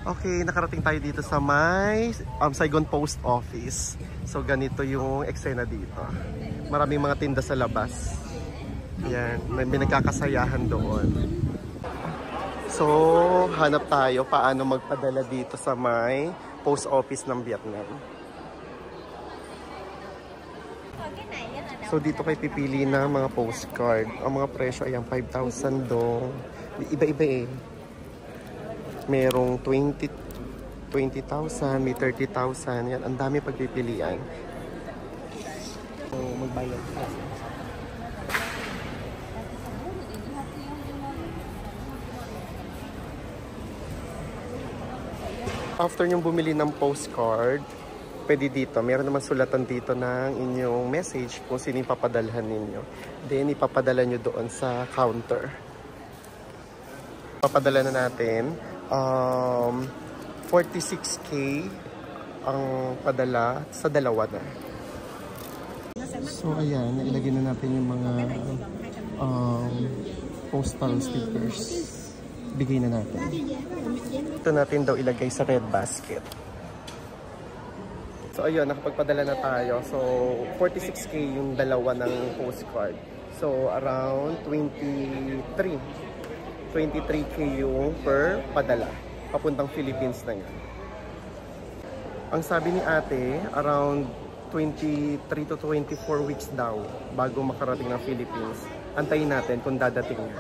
Okay, nakarating tayo dito sa may Saigon Post Office. So ganito yung eksena dito. Maraming mga tinda sa labas. Yan, may nagkakasayahan doon. So hanap tayo paano magpadala dito sa may Post Office ng Vietnam. So dito kayo pipili ng mga postcard. Ang mga presyo ay 5,000 dong. Iba-iba eh. Merong 20,000, may 30,000. Yan, ang dami pagpipilian. So, magbayad. After nyong bumili ng postcard, pwede dito. Meron naman sulatan dito ng inyong message kung sino yung papadalhan ninyo. Then, ipapadala nyo doon sa counter. Papadala na natin. 46K ang padala sa dalawa na. So ayan, nailagay na natin yung mga postal stickers. Bigay na natin. Ito natin daw ilagay sa red basket. So ayun, nakapagpadala na tayo. So 46K yung dalawa ng postcard. So around 23K yung per padala. Papuntang Philippines na yan. Ang sabi ni ate, around 23 to 24 weeks daw bago makarating ng Philippines. Antayin natin kung dadating niya.